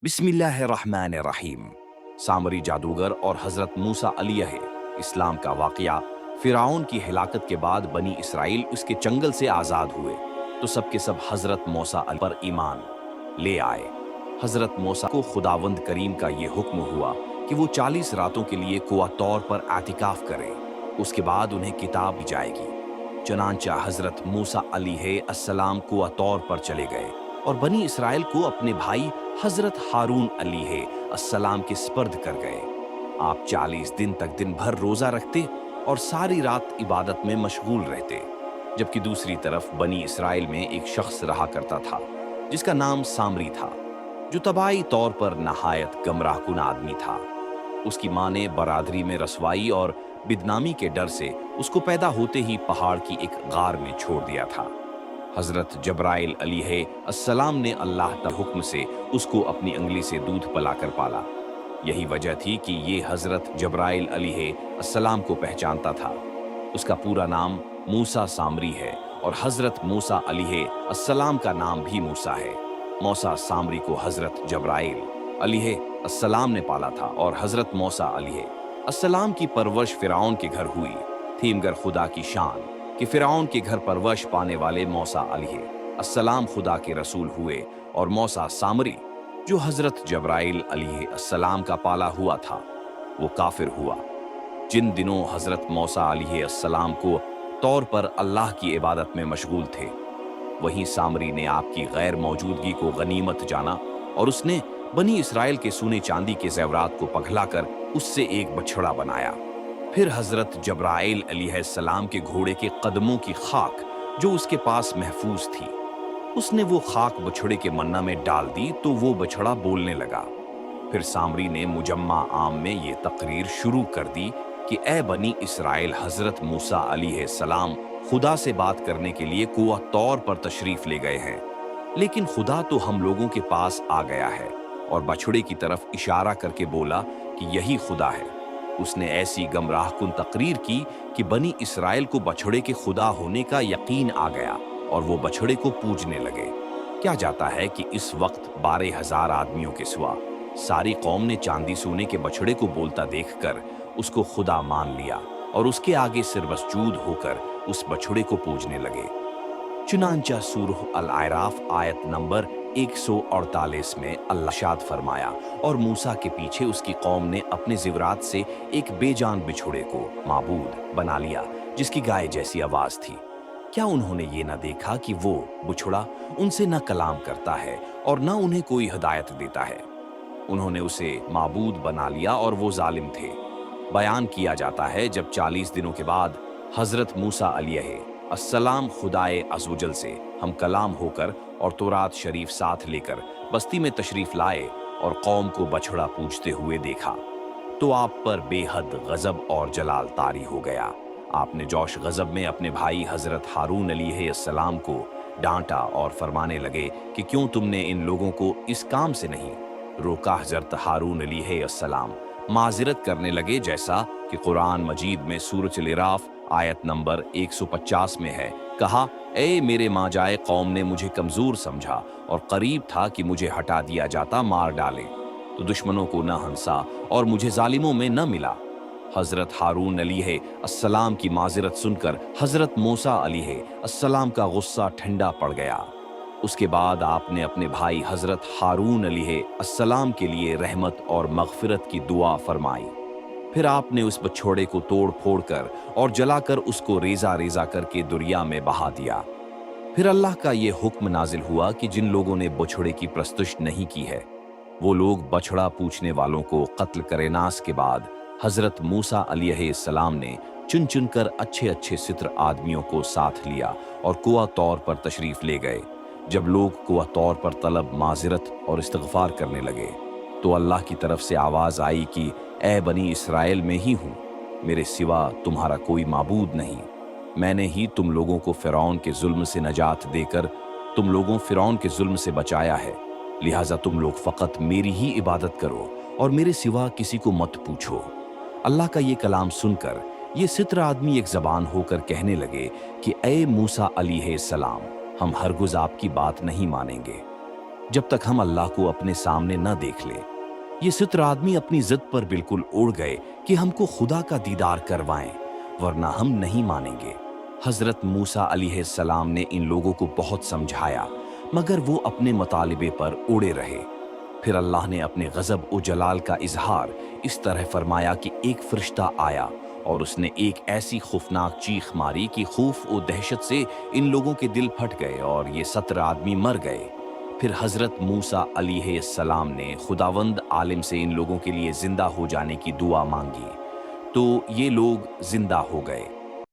बिस्मिल्लाहिर्रहमानिर्रहीम। सामरी जादूगर और हजरत मूसा अलैहि इस्लाम का वाकया। फिरौन की हिलाकत के बाद बनी इसराइल उसके चंगल से आज़ाद हुए तो सबके सब हजरत मूसा पर ईमान ले आए। हजरत मूसा को खुदावंद करीम का ये हुक्म हुआ कि वो 40 रातों के लिए कुआ तौर पर आतिकाफ करें। उसके बाद उन्हें किताब दी जाएगी। चनांचा हजरत मूसा अलैहिस्सलाम कुआ तौर पर चले गए और बनी इसराइल को अपने भाई हजरत हारून अलैहिस्सलाम के स्पर्द कर गए। आप 40 दिन तक दिन भर रोजा रखते और सारी रात इबादत में मशगूल रहते। जबकि दूसरी तरफ बनी इसराइल में एक शख्स रहा करता था जिसका नाम सामरी था, जो तबाई तौर पर नहायत गमराहकुन आदमी था। उसकी माँ ने बरादरी में रसवाई और बिदनामी के डर से उसको पैदा होते ही पहाड़ की एक गार में छोड़ दिया था। हजरत जब्राइल अलैहिस्सलाम ने अल्लाह के हुक्म से उसको अपनी अंगली से दूध पिलाकर पाला। यही वजह थी कि ये हजरत जब्राइल अलैहिस्सलाम को पहचानता था। उसका पूरा नाम मूसा सामरी है और हजरत मूसा अलैहिस्सलाम का नाम भी मूसा है। मूसा सामरी को हजरत जब्राइल अलैहिस्सलाम ने पाला था और हजरत मूसा अलैहिस्सलाम की परवरिश फिरौन के घर हुई थी, मगर खुदा की शान कि फिरौन के घर परवरिश पाने वाले मूसा अलैहिस्सलाम खुदा के रसूल हुए और मूसा सामरी जो हजरत जब्राइल अलैहिस्सलाम का पाला हुआ था वो काफिर हुआ। जिन दिनों हजरत मूसा अलैहिस्सलाम को तौर पर अल्लाह की इबादत में मशगूल थे, वहीं सामरी ने आपकी गैर मौजूदगी को गनीमत जाना और उसने बनी इसराइल के सोने चांदी के जेवरात को पघलाकर उससे एक बछड़ा बनाया। फिर हजरत जब्राइल अलैहिस्सलाम के घोड़े के कदमों की खाक जो उसके पास महफूज थी, उसने वो खाक बछड़े के मन्ना में डाल दी तो वो बछड़ा बोलने लगा। फिर सामरी ने मुजम्मा आम में ये तकरीर शुरू कर दी कि ए बनी इसराइल, हजरत मूसा अलैहिस्सलाम खुदा से बात करने के लिए कुआ तौर पर तशरीफ ले गए हैं, लेकिन खुदा तो हम लोगों के पास आ गया है। और बछड़े की तरफ इशारा करके बोला कि यही खुदा है। उसने ऐसी गमराहकुन तकरीर की कि बनी इसराइल को बछड़े के खुदा होने का यकीन आ गया और वो बछड़े को पूजने लगे। क्या जाता है कि इस वक्त 12,000 आदमियों के सिवा सारी कौम ने चांदी सोने के बछड़े को बोलता देखकर उसको खुदा मान लिया और उसके आगे सिर मसजूद होकर उस बछड़े को पूजने लगे। चुनांचा सूरह अल-आराफ आयत नंबर 148 में अल्लाह शाद फरमाया, और मूसा के पीछे उसकी कौम ने अपने ज़िवरात से एक बेजान बिछोड़े को माबूद बना लिया जिसकी गाय जैसी आवाज थी। क्या उन्होंने ये ना देखा कि वो बिछोड़ा उनसे न कलाम करता है और न उन्हें कोई हिदायत देता है। उन्होंने उसे माबूद बना लिया और वो जालिम थे। बयान किया जाता है जब 40 दिनों के बाद हजरत मूसा अलैहिस्सलाम खुदाए अज़्वजल से हम कलाम होकर और तौरात शरीफ साथ लेकर बस्ती में तशरीफ लाए और कौम को बछड़ा पूजते हुए देखा तो आप पर बेहद गजब और जलाल तारी हो गया। आपने जोश गजब में अपने भाई हजरत हारून अलैहिस्सलाम को डांटा और फरमाने लगे कि क्यों तुमने इन लोगों को इस काम से नहीं रोका। हजरत हारून अलैहिस्सलाम माजिरत करने लगे, जैसा कि कुरान मजीद में सूरह अल-आराफ आयत नंबर 150 में है। कहा, ए मेरे माजाए कौम ने मुझे कमजोर समझा और करीब था कि मुझे हटा दिया जाता, मार डाले तो दुश्मनों को न हंसा और मुझे जालिमों में न मिला। हजरत हारून अलैहिस्सलाम की माजिरत सुनकर हजरत मूसा अलैहिस्सलाम का गुस्सा ठंडा पड़ गया। उसके बाद आपने अपने भाई हजरत हारून अलैहिस्सलाम के लिए रहमत और मगफिरत की दुआ फरमाई। फिर आपने उस बछोड़े को तोड़ फोड़ कर और जलाकर उसको रेजा रेजा करके दरिया में बहा दिया। फिर अल्लाह का ये हुक्म नाजिल हुआ कि जिन लोगों ने बछड़े की प्रस्तुश नहीं की है वो लोग बछड़ा पूछने वालों को कत्ल करे। नास के बाद हजरत मूसा अलैहिस्सलाम ने चुन चुन कर अच्छे अच्छे सित्र आदमियों को साथ लिया और कुआ तौर पर तशरीफ ले गए। जब लोग कुआ तौर पर तलब, माजिरत और इस्तिग़फ़ार करने लगे तो अल्लाह की तरफ से आवाज़ आई कि ए बनी इसराइल में ही हूँ, मेरे सिवा तुम्हारा कोई माबूद नहीं। मैंने ही तुम लोगों को फ़िरौन के जुल्म से नजात देकर तुम लोगों फ़िरौन के जुल्म से बचाया है, लिहाजा तुम लोग फ़कत मेरी ही इबादत करो और मेरे सिवा किसी को मत पूछो। अल्लाह का ये कलाम सुनकर ये सित्र आदमी एक ज़बान होकर कहने लगे कि ए मूसा अलैहिस्सलाम, हम हरगिज़ आपकी बात नहीं मानेंगे। जब तक हम अल्लाह को अपने सामने न देख ले। ये 17 आदमी अपनी जिद पर बिल्कुल उड़ गए कि हमको खुदा का दीदार करवाएं, वरना हम नहीं मानेंगे। हजरत मूसा अलैहिस्सलाम ने इन लोगों को बहुत समझाया, मगर वो अपने मुतालिबे पर उड़े रहे। फिर अल्लाह ने अपने गजब और जलाल का इजहार इस तरह फरमाया कि एक फरिश्ता आया और उसने एक ऐसी खौफनाक चीख मारी कि खौफ और दहशत से इन लोगों के दिल फट गए और ये 17 आदमी मर गए। फिर हजरत मूसा अलैहिस्सलाम ने खुदावंद आलिम से इन लोगों के लिए जिंदा हो जाने की दुआ मांगी, तो ये लोग जिंदा हो गए।